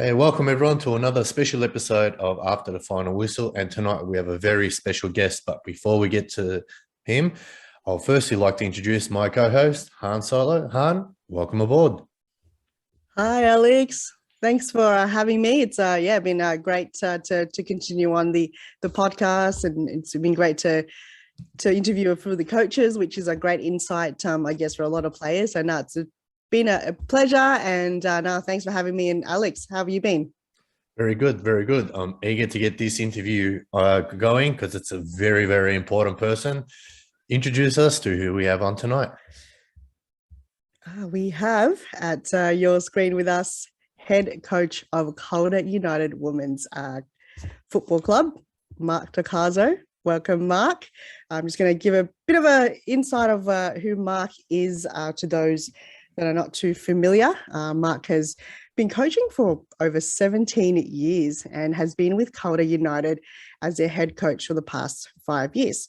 Hey, welcome everyone to another special episode of After the Final Whistle. And tonight we have a very special guest. But before we get to him, I'll firstly like to introduce my co-host, Han Solo. Han, welcome aboard. Hi, Alex. Thanks for having me. It's been great to continue on the podcast, and it's been great to interview a few of the coaches, which is a great insight, I guess, for a lot of players. So now it's been a pleasure, and now thanks for having me. And Alex, how have you been? Very good, very good. I'm eager to get this interview going because it's a very, very important person. Introduce us to who we have on tonight. We have at your screen with us head coach of Calder United Women's Football Club, Mark Torcaso. Welcome, Mark. I'm just going to give a bit of an insight of who Mark is to those that are not too familiar. Mark has been coaching for over 17 years and has been with Calder United as their head coach for the past 5 years.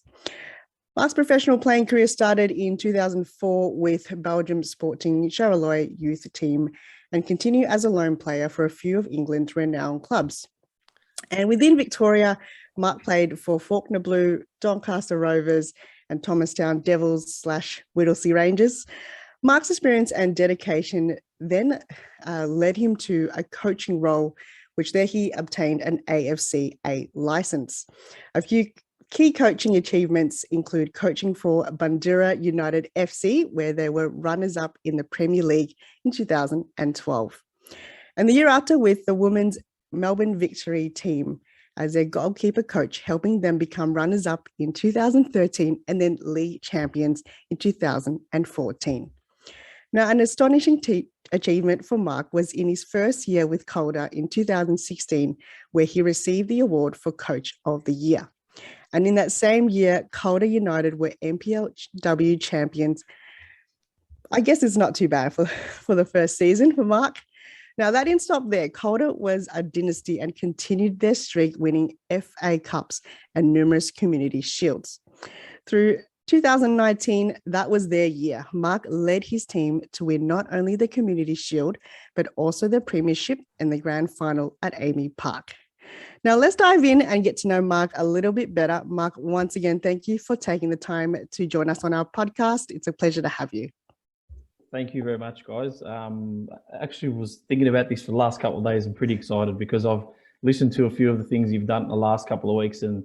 Mark's professional playing career started in 2004 with Belgium Sporting Charleroi youth team and continued as a loan player for a few of England's renowned clubs. And within Victoria, Mark played for Fawkner Blue, Doncaster Rovers and Thomastown Devils / Whittlesea Rangers. Mark's experience and dedication then led him to a coaching role, which there he obtained an AFC A license. A few key coaching achievements include coaching for Bundoora United FC, where they were runners-up in the Premier League in 2012. And the year after with the women's Melbourne Victory team as their goalkeeper coach, helping them become runners-up in 2013 and then league champions in 2014. Now, an astonishing achievement for Mark was in his first year with Calder in 2016, where he received the award for Coach of the Year. And in that same year, Calder United were NPLW champions. I guess it's not too bad for the first season for Mark. Now, that didn't stop there. Calder was a dynasty and continued their streak, winning FA Cups and numerous community shields. Through 2019, that was their year. Mark led his team to win not only the Community Shield, but also the Premiership and the Grand Final at Amy Park. Now, let's dive in and get to know Mark a little bit better. Mark, once again, thank you for taking the time to join us on our podcast. It's a pleasure to have you. Thank you very much, guys. I actually was thinking about this for the last couple of days. I'm pretty excited because I've listened to a few of the things you've done in the last couple of weeks, and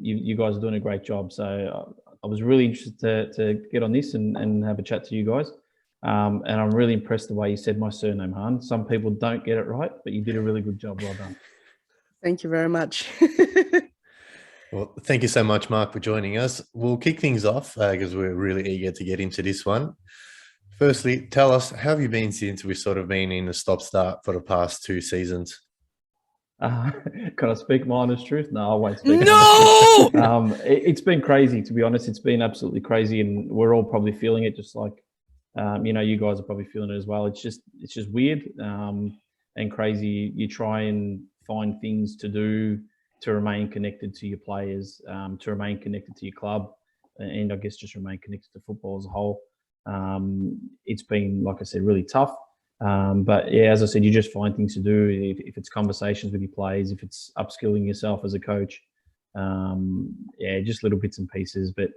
you guys are doing a great job. So I was really interested to get on this and have a chat to you guys. And I'm really impressed the way you said my surname, Han. Some people don't get it right, but you did a really good job. Well done. Thank you very much. Well, thank you so much, Mark, for joining us. We'll kick things off because we're really eager to get into this one. Firstly, tell us, how have you been since we've sort of been in a stop-start for the past 2 seasons? Can I speak my honest truth? No, I won't speak. No! It's been crazy, to be honest. It's been absolutely crazy, and we're all probably feeling it, just like you guys are probably feeling it as well. It's just weird and crazy. You try and find things to do to remain connected to your players, to remain connected to your club, and I guess just remain connected to football as a whole. It's been, like I said, really tough. But yeah, as I said, you just find things to do. If it's conversations with your players, if it's upskilling yourself as a coach, just little bits and pieces. But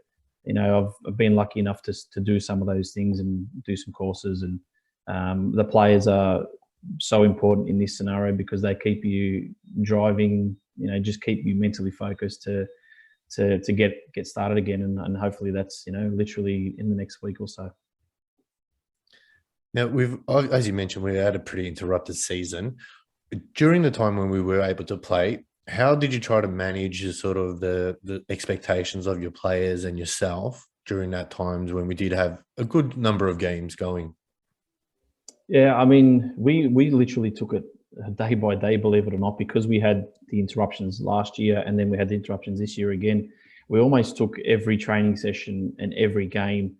I've been lucky enough to do some of those things and do some courses, and the players are so important in this scenario because they keep you driving. Just keep you mentally focused to get started again, and hopefully that's literally in the next week or so. Now, as you mentioned, we had a pretty interrupted season. During the time when we were able to play, how did you try to manage the expectations of your players and yourself during that times when we did have a good number of games going? Yeah, I mean, we literally took it day by day, believe it or not, because we had the interruptions last year and then we had the interruptions this year again. We almost took every training session and every game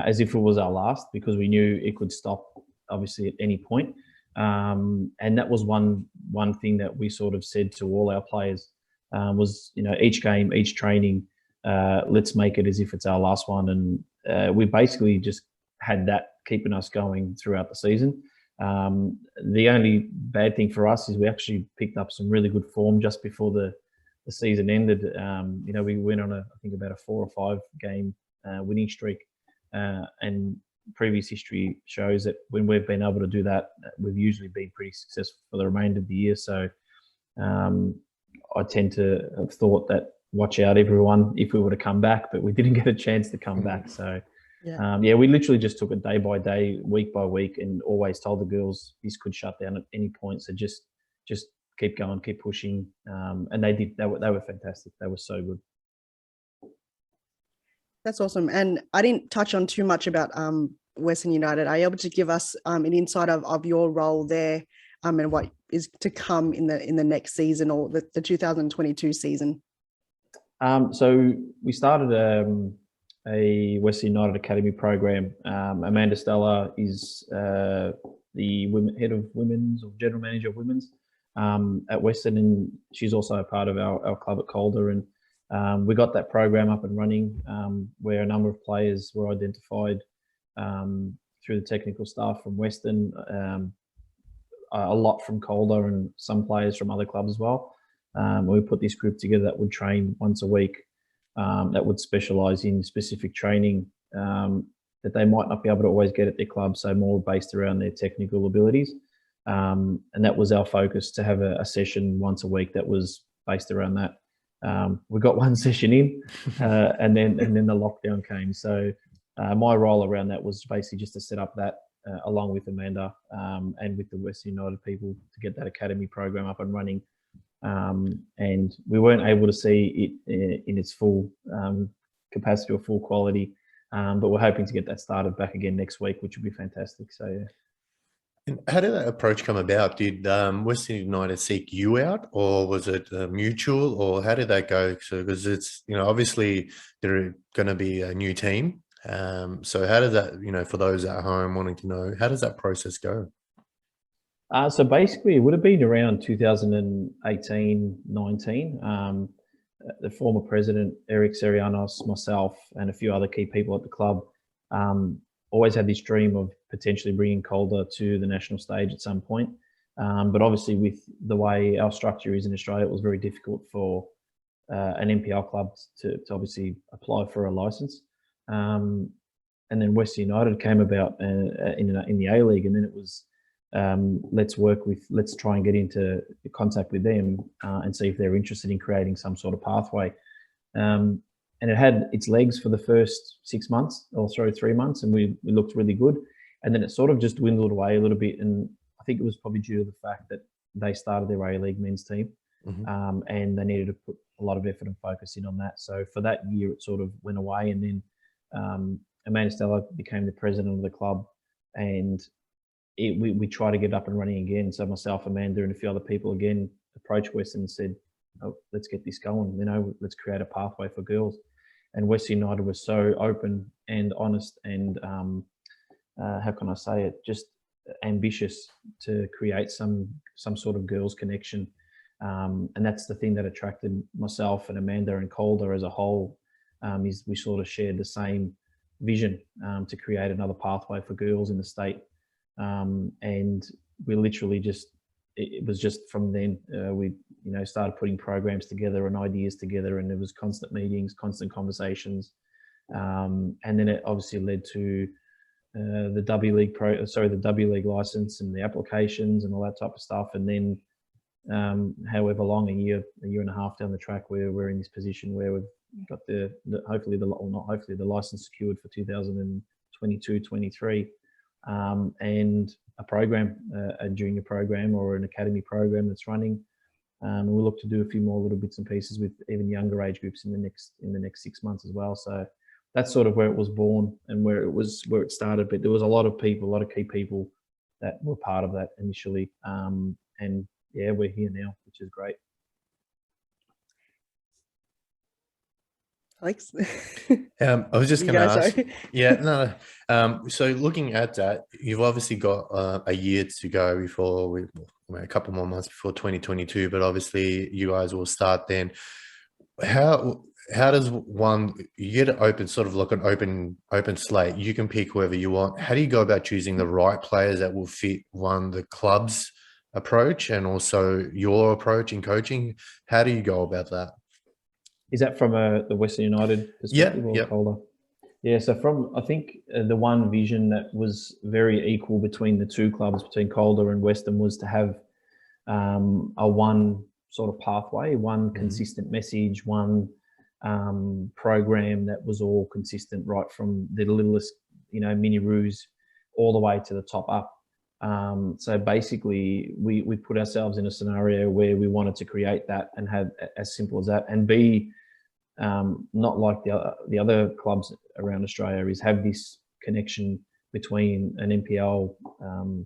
as if it was our last, because we knew it could stop, obviously, at any point. And that was one thing that we sort of said to all our players was, each game, each training, let's make it as if it's our last one. And we basically just had that keeping us going throughout the season. The only bad thing for us is we actually picked up some really good form just before the season ended. We went on I think about a 4 or 5 game winning streak, and previous history shows that when we've been able to do that, we've usually been pretty successful for the remainder of the year. So I tend to have thought that watch out everyone if we were to come back, but we didn't get a chance to come back. So we literally just took it day by day, week by week, and always told the girls this could shut down at any point. So just keep going, keep pushing. And they did. They were fantastic. They were so good. That's awesome. And I didn't touch on too much about Western United. Are you able to give us an insight of your role there and what is to come in the next season, or the 2022 season? So we started a Western United Academy program. Amanda Stella is the head of women's, or general manager of women's at Western, and she's also a part of our club at Calder. And we got that program up and running, where a number of players were identified through the technical staff from Western, a lot from Calder, and some players from other clubs as well. We put this group together that would train once a week, that would specialise in specific training that they might not be able to always get at their club, so more based around their technical abilities. And that was our focus, to have a session once a week that was based around that. We got one session in, and then the lockdown came. So my role around that was basically just to set up that, along with Amanda and with the Western United people, to get that academy program up and running. And we weren't able to see it in its full capacity or full quality, but we're hoping to get that started back again next week, which would be fantastic. So yeah. And how did that approach come about? Did Western United seek you out, or was it mutual, or how did that go? So, because it's, obviously they're going to be a new team. So how does that, for those at home wanting to know, how does that process go? So basically, it would have been around 2018, 19. The former president, Eric Serianos, myself, and a few other key people at the club always had this dream of potentially bringing Calder to the national stage at some point. But obviously, with the way our structure is in Australia, it was very difficult for an NPL club to obviously apply for a license. And then Western United came about in the A-League, and then it was, let's try and get into contact with them and see if they're interested in creating some sort of pathway. And it had its legs for the first 6 months, or 3 months, and we looked really good. And then it sort of just dwindled away a little bit. And I think it was probably due to the fact that they started their A-League men's team, and they needed to put a lot of effort and focus in on that. So for that year, it sort of went away. And then Amanda Stella became the president of the club, and we tried to get up and running again. So myself, Amanda, and a few other people again approached Western and said, "Oh, let's get this going. Let's create a pathway for girls." And Western United was so open and honest and how can I say it? Just ambitious to create some sort of girls connection. And that's the thing that attracted myself and Amanda and Calder as a whole. Is we sort of shared the same vision to create another pathway for girls in the state. And we literally it was just from then we started putting programs together and ideas together, and there was constant meetings, constant conversations, and then it obviously led to the W League license and the applications and all that type of stuff. And then however long, a year and a half down the track, we're in this position where we've got the license secured for 2022-23. And a program, a junior program or an academy program that's running. We'll look to do a few more little bits and pieces with even younger age groups in the next 6 months as well. So that's sort of where it was born and where it started. But there was a lot of key people that were part of that initially. And yeah, we're here now, which is great. Aleks? I was just going to ask. Yeah, no. So looking at that, you've obviously got a year to go before a couple more months before 2022, but obviously you guys will start then. How does one, you get it open, sort of like an open slate, you can pick whoever you want. How do you go about choosing the right players that will fit the club's approach and also your approach in coaching? How do you go about that? Is that from the Western United perspective or Yeah. Calder? Yeah, so I think the one vision that was very equal between the two clubs, between Calder and Western, was to have a one sort of pathway, one consistent message, one program that was all consistent, right from the littlest, mini roos all the way to the top up. So basically, we put ourselves in a scenario where we wanted to create that and have as simple as that, and be not like the other clubs around Australia, is have this connection between an NPL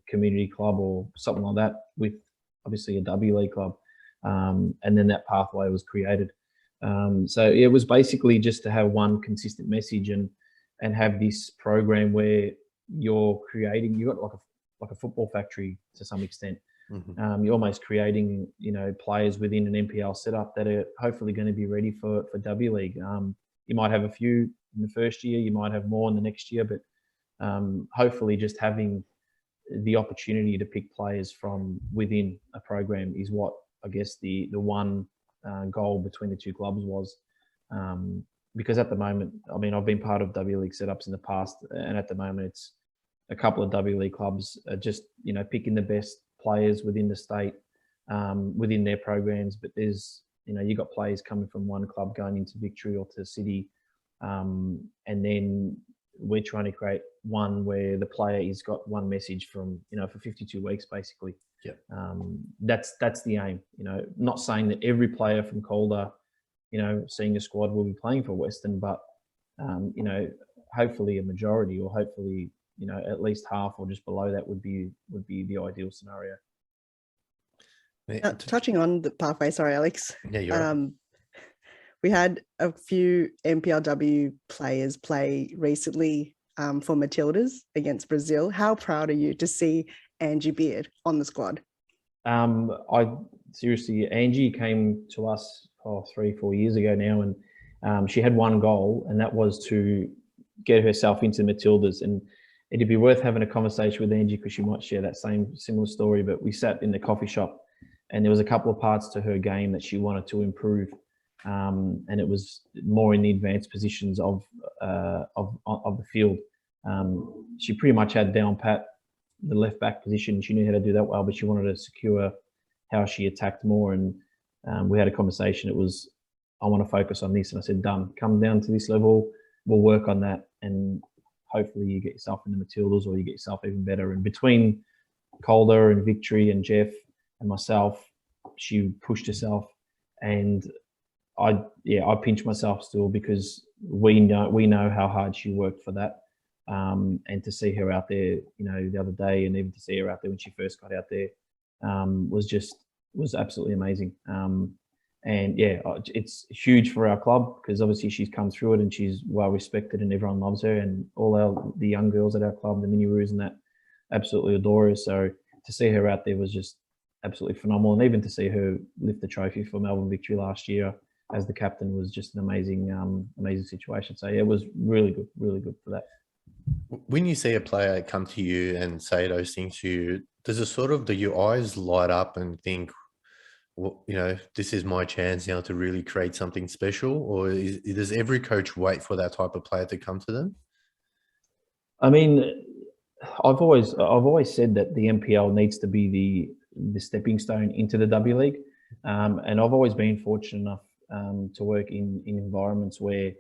community club or something like that with obviously a W League club, and then that pathway was created. So it was basically just to have one consistent message and have this program where you're got like a football factory to some extent. You're almost creating, players within an NPL setup that are hopefully going to be ready for W League. You might have a few in the first year, you might have more in the next year, but hopefully just having the opportunity to pick players from within a program is what I guess the one goal between the two clubs was. Because at the moment, I mean, I've been part of W League setups in the past, and at the moment it's a couple of W League clubs are just, picking the best players within the state, within their programs. But there's, you got players coming from one club going into Victory or to City. And then we're trying to create one where the player has got one message from, for 52 weeks, basically. Yeah. That's the aim, not saying that every player from Calder, senior squad will be playing for Western, but, hopefully a majority, or hopefully, at least half or just below that would be the ideal scenario. Touching on the pathway, sorry, Alex. Yeah, you're right. We had a few NPLW players play recently for Matildas against Brazil. How proud are you to see Angie Beard on the squad? Angie came to us 3-4 years ago now, and she had one goal, and that was to get herself into Matildas. And it'd be worth having a conversation with Angie because she might share that similar story. But we sat in the coffee shop, and there was a couple of parts to her game that she wanted to improve. And it was more in the advanced positions of the field. She pretty much had down pat the left back position. She knew how to do that well, but she wanted to secure how she attacked more. And we had a conversation. It was, I want to focus on this. And I said, done. Come down to this level. We'll work on that. And hopefully you get yourself in the Matildas, or you get yourself even better. And between Calder and Victory and Jeff and myself, she pushed herself. And I pinch myself still, because we know how hard she worked for that. And to see her out there, the other day, and even to see her out there when she first got out there, was absolutely amazing. And yeah, it's huge for our club, because obviously she's come through it and she's well respected and everyone loves her, and all the young girls at our club, the mini roos and that, absolutely adore her. So to see her out there was just absolutely phenomenal. And even to see her lift the trophy for Melbourne Victory last year as the captain was just an amazing situation. So yeah, it was really good for that. When you see a player come to you and say those things to you, do your eyes light up and think, well, this is my chance now to really create something special? Or does every coach wait for that type of player to come to them? I mean, I've always said that the NPL needs to be the stepping stone into the W League, and I've always been fortunate enough to work in environments where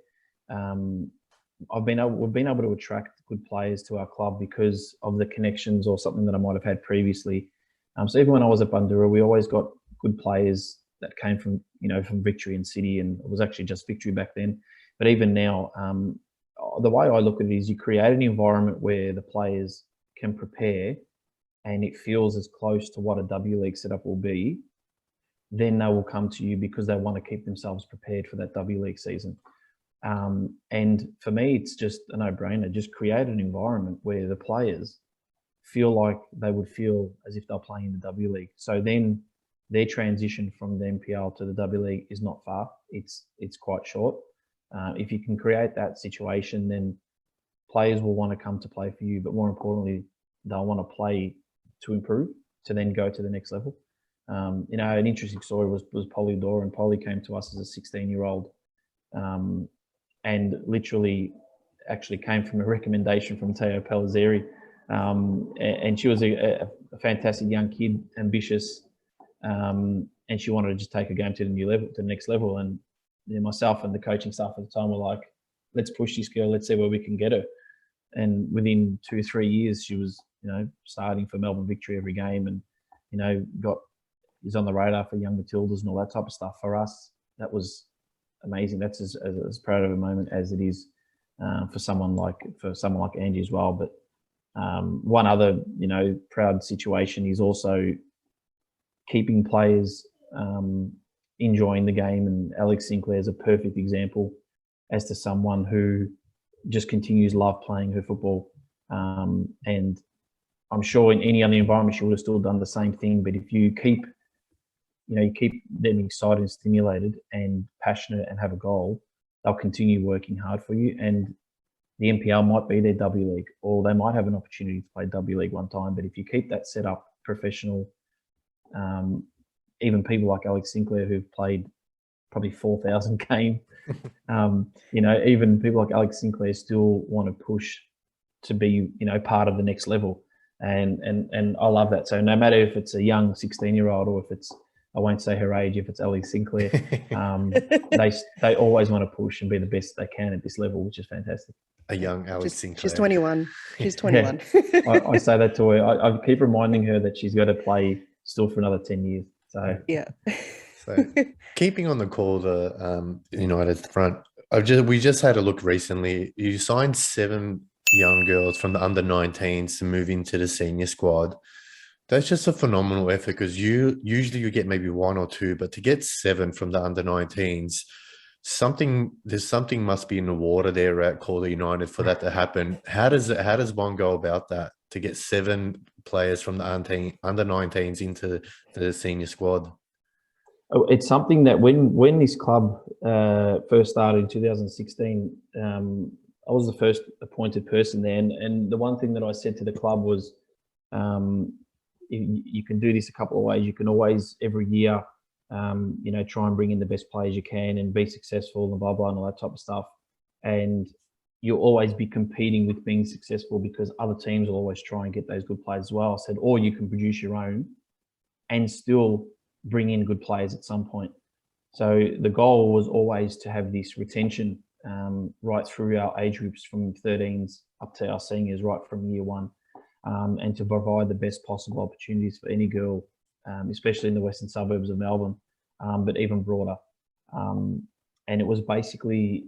we've been able to attract good players to our club because of the connections or something that I might have had previously. So even when I was at Bundoora, we always got good players that came from Victory and City, and it was actually just Victory back then. But even now, the way I look at it is you create an environment where the players can prepare and it feels as close to what a W League setup will be. Then they will come to you because they want to keep themselves prepared for that W League season. And for me, it's just a no-brainer. Just create an environment where the players feel like they would feel as if they're playing in the W League. So then their transition from the NPL to the W League is not far. It's quite short. If you can create that situation, then players will want to come to play for you, but more importantly, they'll want to play to improve, to then go to the next level. You know, an interesting story was Polly Dora, and Polly came to us as a 16-year-old, and literally actually came from a recommendation from Teo Pellizzeri. And she was a fantastic young kid, ambitious, and she wanted to just take a game to the next level. And you know, myself and the coaching staff at the time were like, let's push this girl, let's see where we can get her. And within 2-3 years, she was, you know, starting for Melbourne Victory every game, and you know, is on the radar for young Matildas and all that type of stuff. For us, that was amazing. That's as proud of a moment as it is for someone like Angie as well. But one other, you know, proud situation is also keeping players enjoying the game, and Aleks Sinclair is a perfect example as to someone who just continues love playing her football. And I'm sure in any other environment she would have still done the same thing. But if you keep them excited and stimulated and passionate and have a goal, they'll continue working hard for you. And the NPL might be their W League, or they might have an opportunity to play W League one time. But if you keep that set up professional, even people like Aleks Sinclair, who've played probably 4,000 games, you know, even people like Aleks Sinclair still want to push to be, you know, part of the next level. And I love that. So no matter if it's a young 16-year-old or if it's, I won't say her age, if it's Aleks Sinclair, they always want to push and be the best they can at this level, which is fantastic. A young Aleks Sinclair. She's 21. She's 21. Yeah. I say that to her. I keep reminding her that she's got to play still for another 10 years. So yeah. So keeping on the call, the United front, we just had a look recently. You signed 7 young girls from the under-19s to move into the senior squad. That's just a phenomenal effort, because usually you get maybe 1 or 2, but to get 7 from the under-19s, there's something must be in the water there at Calder United for that to happen. How does one go about that, to get 7 players from the under-19s into the senior squad? It's something that when this club first started in 2016, I was the first appointed person there. And the one thing that I said to the club was, you can do this a couple of ways. You can always, every year, you know, try and bring in the best players you can and be successful and blah, blah, and all that type of stuff. And you'll always be competing with being successful, because other teams will always try and get those good players as well. I said, or you can produce your own and still bring in good players at some point. So the goal was always to have this retention right through our age groups, from 13s up to our seniors, right from year 1, and to provide the best possible opportunities for any girl, especially in the western suburbs of Melbourne, but even broader. And it was basically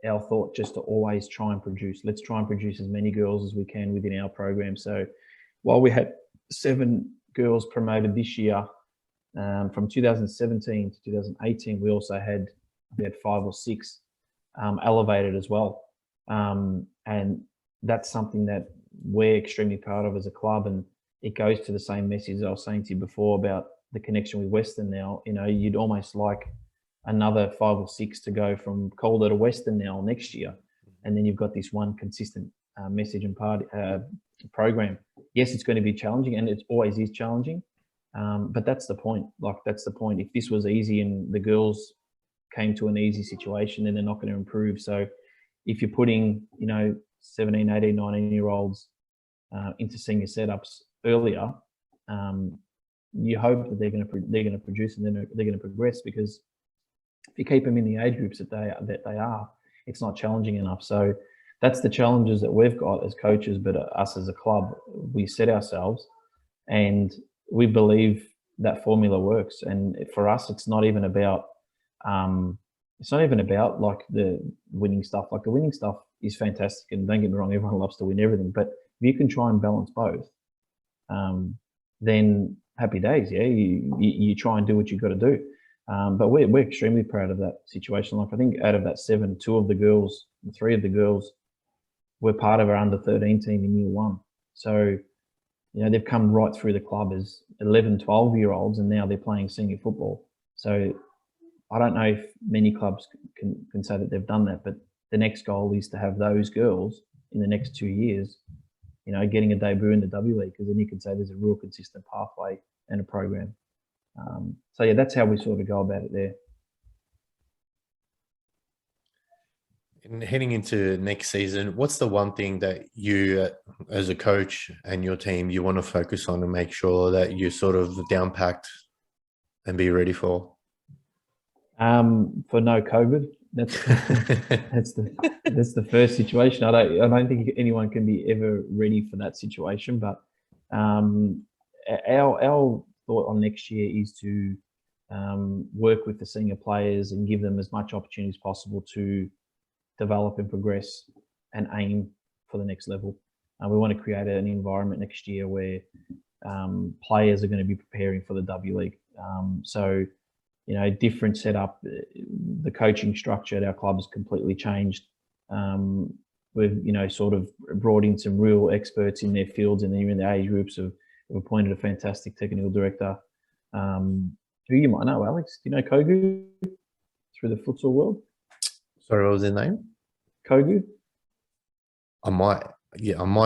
our thought just to always try and produce. Let's try and produce as many girls as we can within our program. So while we had 7 girls promoted this year, from 2017 to 2018, we had 5 or 6 elevated as well. And that's something that we're extremely proud of as a club. And it goes to the same message I was saying to you before about the connection with Western now. You know, you'd almost like another 5 or 6 to go from Calder to Western now next year. And then you've got this one consistent message and program. Yes, it's going to be challenging, and it always is challenging. But that's the point. Like, that's the point. If this was easy and the girls came to an easy situation, then they're not going to improve. So if you're putting, you know, 17, 18, 19-year-olds into senior setups earlier, you hope that they're going to produce, and then they're going to progress. Because if you keep them in the age groups that they are, it's not challenging enough. So that's the challenges that we've got as coaches, but us as a club, we set ourselves, and we believe that formula works. And for us, it's not even about like the winning stuff. Like, the winning stuff is fantastic, and don't get me wrong, everyone loves to win everything. But if you can try and balance both, then happy days. Yeah, you try and do what you've got to do. But we're extremely proud of that situation. Like, I think out of that 7, 2 of the girls, 3 of the girls were part of our under-13 team in year 1. So they've come right through the club as 11, 12-year-olds, and now they're playing senior football. So I don't know if many clubs can say that they've done that, but the next goal is to have those girls in the next 2 years, getting a debut in the W League, because then you can say there's a real consistent pathway and a program. So yeah, that's how we sort of go about it there. And heading into next season, what's the one thing that you, as a coach and your team, you want to focus on and make sure that you sort of down packed and be ready for? For no COVID, that's the first situation. I don't think anyone can be ever ready for that situation. But our thought on next year is to work with the senior players and give them as much opportunity as possible to develop and progress and aim for the next level. We want to create an environment next year where players are going to be preparing for the W League. So, different setup. The coaching structure at our club has completely changed. We've, sort of brought in some real experts in their fields, and even the age groups have appointed a fantastic technical director, who you might know, Alex. Do you know Kogu through the futsal world? Sorry, what was his name? Kogu? I might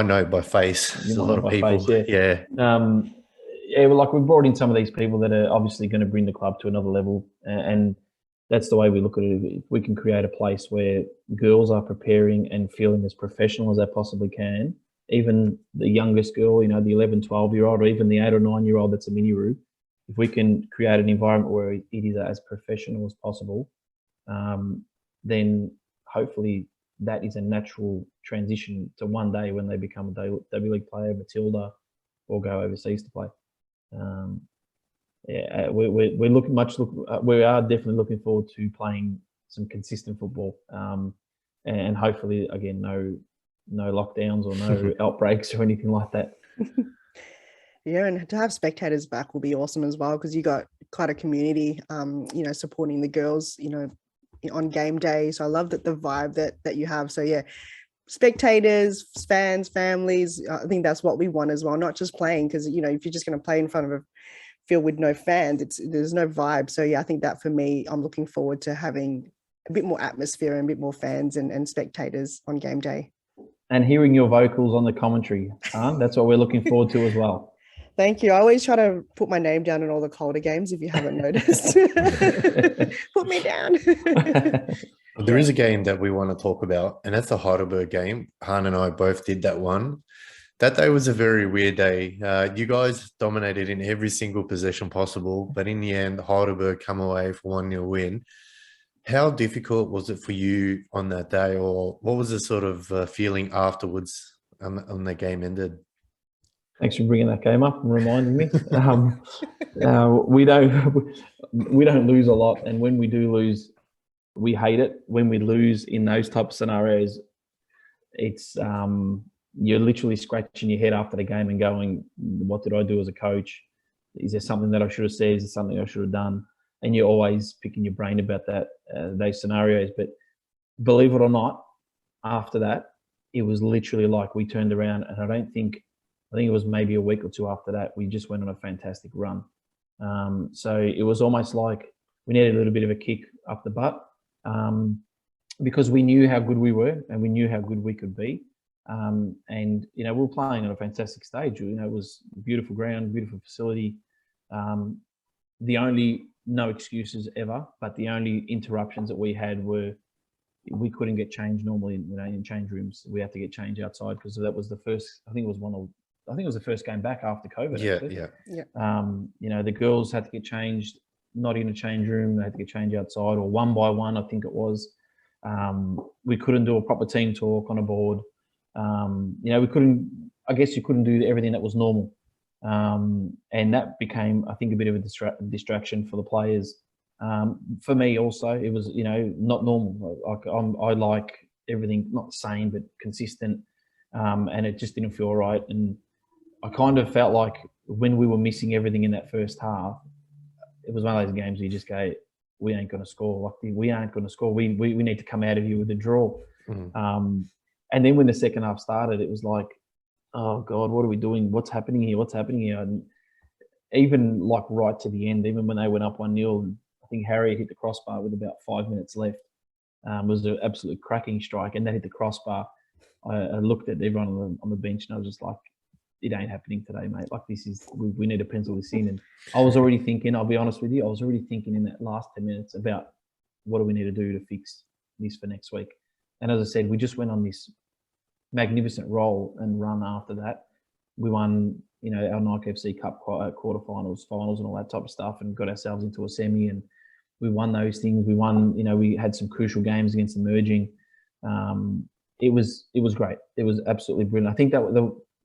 know by face. There's a lot of people. Face, yeah. We've brought in some of these people that are obviously going to bring the club to another level, and that's the way we look at it. If we can create a place where girls are preparing and feeling as professional as they possibly can, even the youngest girl, the 11, 12-year-old, or even the 8 or 9-year-old that's a mini roo, if we can create an environment where it is as professional as possible, then hopefully that is a natural transition to one day when they become a W League player, Matilda, or go overseas to play. We are definitely looking forward to playing some consistent football, and hopefully again no lockdowns or no outbreaks or anything like that. Yeah, and to have spectators back will be awesome as well, because you got quite a community, supporting the girls, on game day. So I love that the vibe that you have. So yeah, spectators, fans, families, I think that's what we want as well, not just playing, because if you're just going to play in front of a field with no fans, there's no vibe. So yeah, I think that for me, I'm looking forward to having a bit more atmosphere and a bit more fans and spectators on game day. And hearing your vocals on the commentary, that's what we're looking forward to as well. Thank you. I always try to put my name down in all the Calder games, if you haven't noticed. Put me down. There is a game that we want to talk about, and that's the Heidelberg game. Han and I both did that one. That day was a very weird day. You guys dominated in every single possession possible, but in the end, Heidelberg come away for 1-0 win. How difficult was it for you on that day, or what was the sort of feeling afterwards when the game ended? Thanks for bringing that game up and reminding me. We don't lose a lot, and when we do lose, we hate it. When we lose in those type of scenarios, it's you're literally scratching your head after the game and going, "What did I do as a coach? Is there something that I should have said? Is there something I should have done?" And you're always picking your brain about that those scenarios. But believe it or not, after that, it was literally like we turned around, and I think it was maybe a week or two after that, we just went on a fantastic run. So it was almost like we needed a little bit of a kick up the butt, because we knew how good we were and we knew how good we could be. And, we were playing on a fantastic stage. It was a beautiful ground, beautiful facility. No excuses ever, but the only interruptions that we had were we couldn't get changed normally, in change rooms. We had to get changed outside, because that was the first, I think it was the first game back after COVID. Yeah. The girls had to get changed, not in a change room. They had to get changed outside, or one by one, I think it was. We couldn't do a proper team talk on a board. You couldn't do everything that was normal. And that became, I think, a bit of a distraction for the players. For me also, it was, not normal. I like everything, not sane, but consistent. And it just didn't feel right. And I kind of felt like when we were missing everything in that first half, it was one of those games where you just go, we ain't going to score. We aren't going to score. We need to come out of here with a draw. Mm. And then when the second half started, it was like oh God, what are we doing? What's happening here? What's happening here? And even like right to the end, even when they went up 1-0, I think Harry hit the crossbar with about 5 minutes left. Was an absolute cracking strike, and that hit the crossbar. I looked at everyone on the bench, and I was just like, it ain't happening today, mate. Like, this is, we need to pencil this in. And I was already thinking, I'll be honest with you, I was already thinking in that last 10 minutes about what do we need to do to fix this for next week. And as I said, we just went on this magnificent roll and run after that. We won, our Nike FC Cup quarterfinals, finals, and all that type of stuff, and got ourselves into a semi, and we won those things. We won, we had some crucial games against the merging. It was great. It was absolutely brilliant. I think that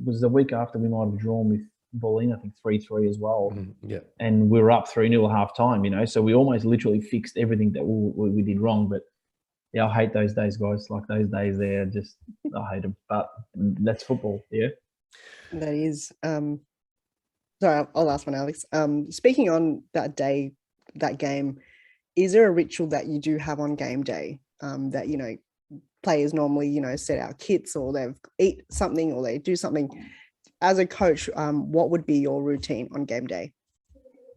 was the week after we might have drawn with Bolin, I think 3-3 as well. Yeah. And we were up 3-0 at half time, so we almost literally fixed everything that we did wrong. But yeah, I hate those days, guys. Like, those days there, just, I hate them. But that's football, yeah. That is. Sorry, I'll ask one, Alex. Speaking on that day, that game, is there a ritual that you do have on game day that, players normally, set out kits, or they eat something, or they do something? As a coach, what would be your routine on game day?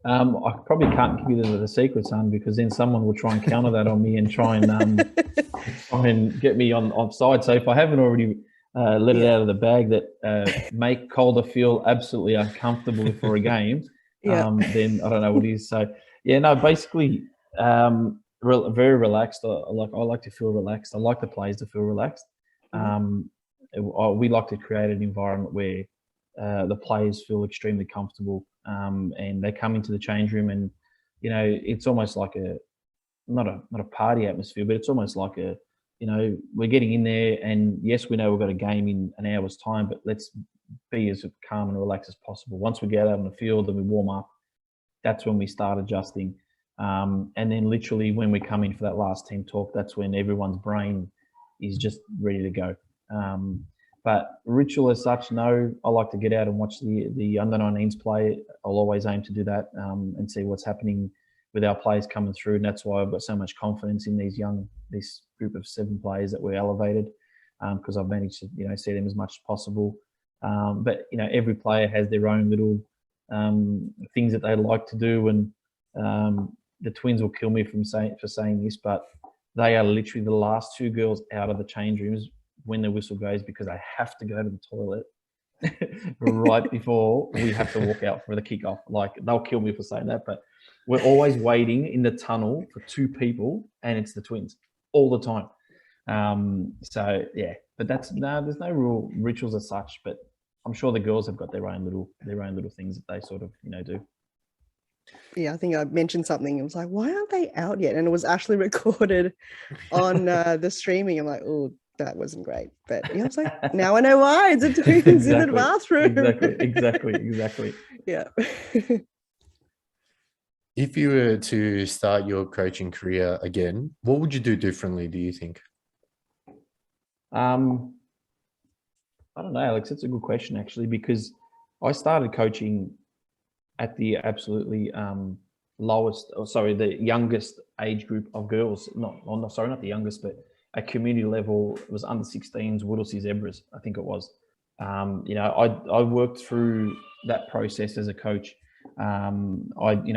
I probably can't give you the secret, son, because then someone will try and counter that on me and try and get me on offside. So if I haven't already let it out of the bag that make Calder feel absolutely uncomfortable before a game, then I don't know what it is. So yeah, no, basically very relaxed. I like to feel relaxed. I like the players to feel relaxed. We like to create an environment where the players feel extremely comfortable, and they come into the change room, and it's almost like not a party atmosphere, but it's almost like we're getting in there, and yes, we know we've got a game in an hour's time, but let's be as calm and relaxed as possible. Once we get out on the field and we warm up, that's when we start adjusting. And then literally when we come in for that last team talk, that's when everyone's brain is just ready to go. But ritual as such, no. I like to get out and watch the under-19s play. I'll always aim to do that, and see what's happening with our players coming through. And that's why I've got so much confidence in this group of 7 players that were elevated, because I've managed to see them as much as possible. But every player has their own little things that they like to do, and the twins will kill me for saying this, but they are literally the last 2 girls out of the change rooms when the whistle goes, because they have to go to the toilet right before we have to walk out for the kickoff. Like, they'll kill me for saying that, but we're always waiting in the tunnel for 2 people, and it's the twins all the time. So yeah, but there's no real rituals as such, but I'm sure the girls have got their own little things that they sort of do. Yeah, I think I mentioned something. It was like, why aren't they out yet? And it was actually recorded on the streaming. I'm like, oh, that wasn't great. But I was like, now I know why. It's the twins in the bathroom. Exactly. Yeah. If you were to start your coaching career again, what would you do differently, do you think? I don't know, Alex. That's a good question, actually, because I started coaching at the absolutely the youngest age group of girls. Not the youngest, but at community level, it was under 16s, Whittlesea Zebras, I think it was. I worked through that process as a coach. I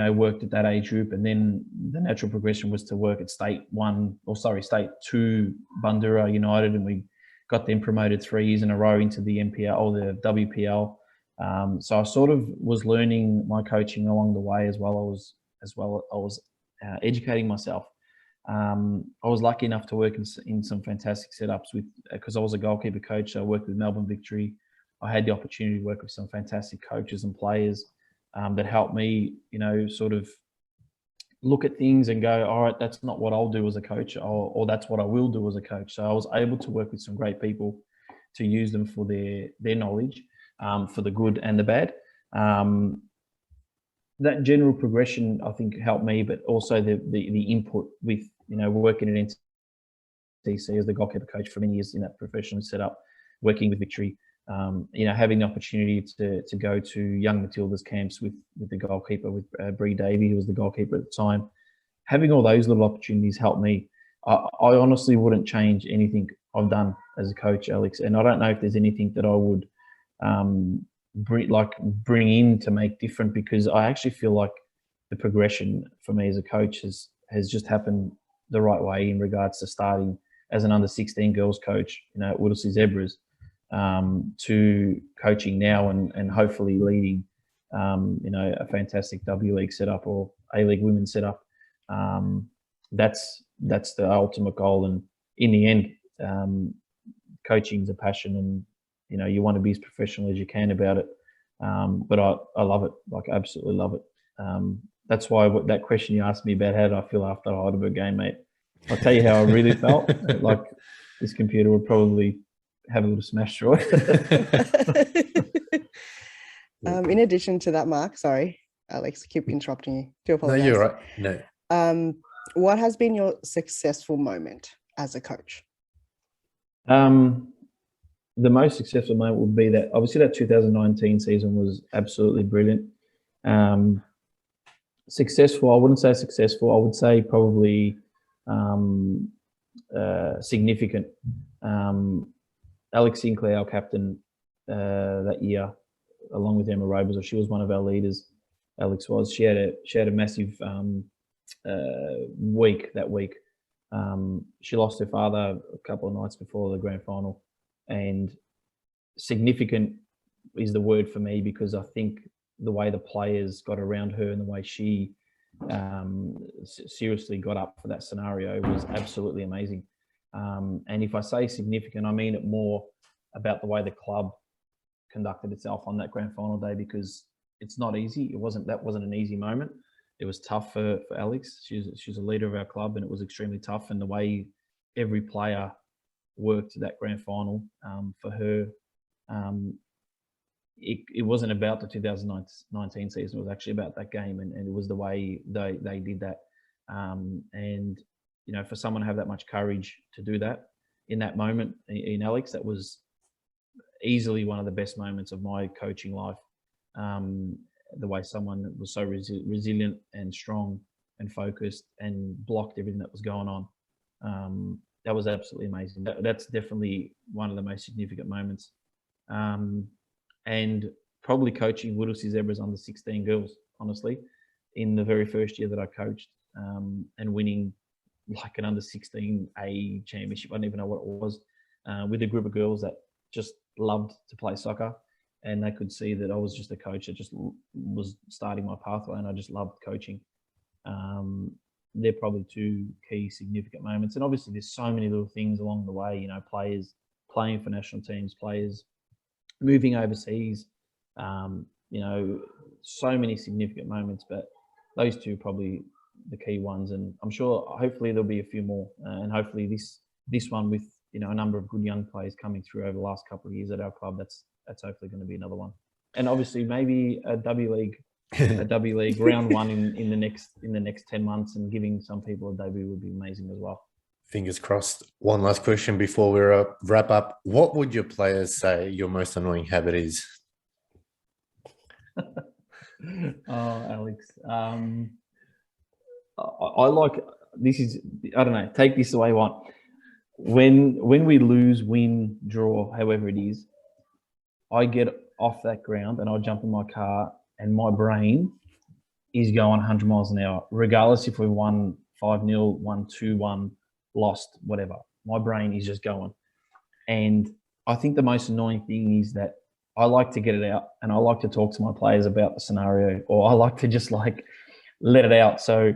worked at that age group, and then the natural progression was to work at State 2 Bundoora United, and we got them promoted 3 years in a row into the NPL or the WPL. So I sort of was learning my coaching along the way as well. I was educating myself. I was lucky enough to work in some fantastic setups because I was a goalkeeper coach. So I worked with Melbourne Victory. I had the opportunity to work with some fantastic coaches and players that helped me, sort of look at things and go, all right, that's not what I'll do as a coach, or that's what I will do as a coach. So I was able to work with some great people to use them for their knowledge, for the good and the bad. That general progression, I think, helped me, but also the input with, working at NTC as the goalkeeper coach for many years in that professional setup, working with Victory, having the opportunity to go to young Matildas camps with the goalkeeper, with Bree Davey, who was the goalkeeper at the time. Having all those little opportunities helped me. I honestly wouldn't change anything I've done as a coach, Alex, and I don't know if there's anything that I would bring in to make different, because I actually feel like the progression for me as a coach has just happened the right way in regards to starting as an under-16 girls coach, at Whittlesea Zebras, to coaching now and hopefully leading, a fantastic W League setup or A League women's setup. That's the ultimate goal. And in the end, coaching is a passion, and you want to be as professional as you can about it. But I love it, like absolutely love it. That's why that question you asked me about how did I feel after the Heidelberg game, mate. I'll tell you how I really felt. Like this computer would probably have a little smash through it. In addition to that, Mark, sorry, Alex, keep interrupting you. Do apologize. No, you're right. No. What has been your successful moment as a coach? The most successful moment would be that obviously that 2019 season was absolutely brilliant. Successful, I wouldn't say successful. I would say probably significant. Aleks Sinclair, our captain that year, along with Emma Rober, she was one of our leaders. Alex was. She had a massive week that week. She lost her father a couple of nights before the grand final, and significant is the word for me, because I think the way the players got around her and the way she seriously got up for that scenario was absolutely amazing. And if I say significant, I mean it more about the way the club conducted itself on that grand final day, because it's not easy. That wasn't an easy moment. It was tough for Alex. She's a leader of our club, and it was extremely tough. And the way every player worked that grand final for her, it wasn't about the 2019 season. It was actually about that game, and it was the way they did that. And for someone to have that much courage to do that in that moment in Alex, that was easily one of the best moments of my coaching life. The way someone was so resilient and strong and focused and blocked everything that was going on. That was absolutely amazing. That's definitely one of the most significant moments. And probably coaching Whittlesea Zebras under 16 girls, honestly, in the very first year that I coached, and winning like an under 16 A championship. I don't even know what it was, with a group of girls that just loved to play soccer, and they could see that I was just a coach that just was starting my pathway, and I just loved coaching. They're probably two key significant moments. And obviously there's so many little things along the way, players playing for national teams, players moving overseas, so many significant moments, but those two probably the key ones. And I'm sure hopefully there'll be a few more, and hopefully this one with a number of good young players coming through over the last couple of years at our club, that's hopefully going to be another one. And obviously maybe a W League round one in the next 10 months, and giving some people a debut would be amazing as well. Fingers crossed. One last question before we wrap up. What would your players say your most annoying habit is? Oh, Alex. I like, this is, I don't know, take this the way you want. When we lose, win, draw, however it is, I get off that ground and I jump in my car, and my brain is going 100 miles an hour, regardless if we won 5-0, won 2-1, lost, whatever. My brain is just going. And I think the most annoying thing is that I like to get it out, and I like to talk to my players about the scenario, or I like to just like let it out. So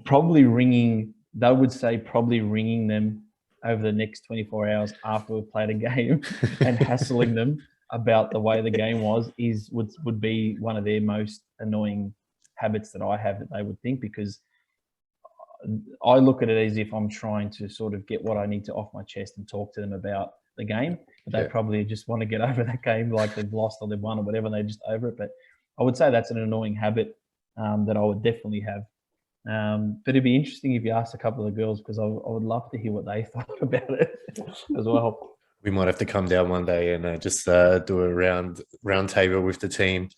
probably ringing them over the next 24 hours after we've played a game and hassling them about the way the game would be one of their most annoying habits that I have, that they would think, because I look at it as if I'm trying to sort of get what I need to off my chest and talk to them about the game. But they probably just want to get over that game, like they've lost or they've won or whatever, and they're just over it. But I would say that's an annoying habit that I would definitely have. But it'd be interesting if you asked a couple of girls, because I would love to hear what they thought about it as well. We might have to come down one day and just do a round table with the team.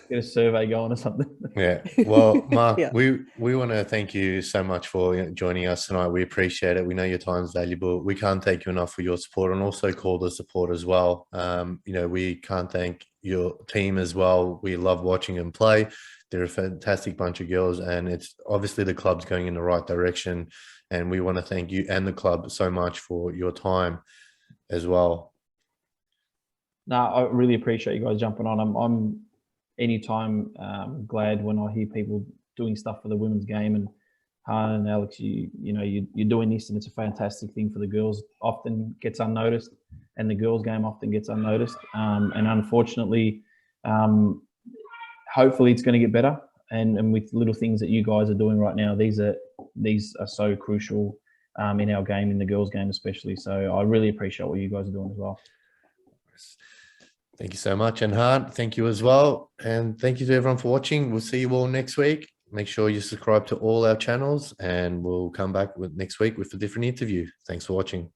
Get a survey going or something. Yeah. Well, Mark, Yeah. we want to thank you so much for joining us tonight. We appreciate it. We know your time is valuable. We can't thank you enough for your support and also Calder support as well. We can't thank your team as well. We love watching them play. They're a fantastic bunch of girls, and it's obviously the club's going in the right direction. And we want to thank you and the club so much for your time as well. No, I really appreciate you guys jumping on. I'm anytime glad when I hear people doing stuff for the women's game. And Han and Alex, you're doing this, and it's a fantastic thing for the girls. Often gets unnoticed, and the girls' game often gets unnoticed. And unfortunately, hopefully, it's going to get better. And with little things that you guys are doing right now, these are so crucial in our game, in the girls' game especially. So I really appreciate what you guys are doing as well. Thank you so much. And Han, thank you as well. And thank you to everyone for watching. We'll see you all next week. Make sure you subscribe to all our channels, and we'll come back next week with a different interview. Thanks for watching.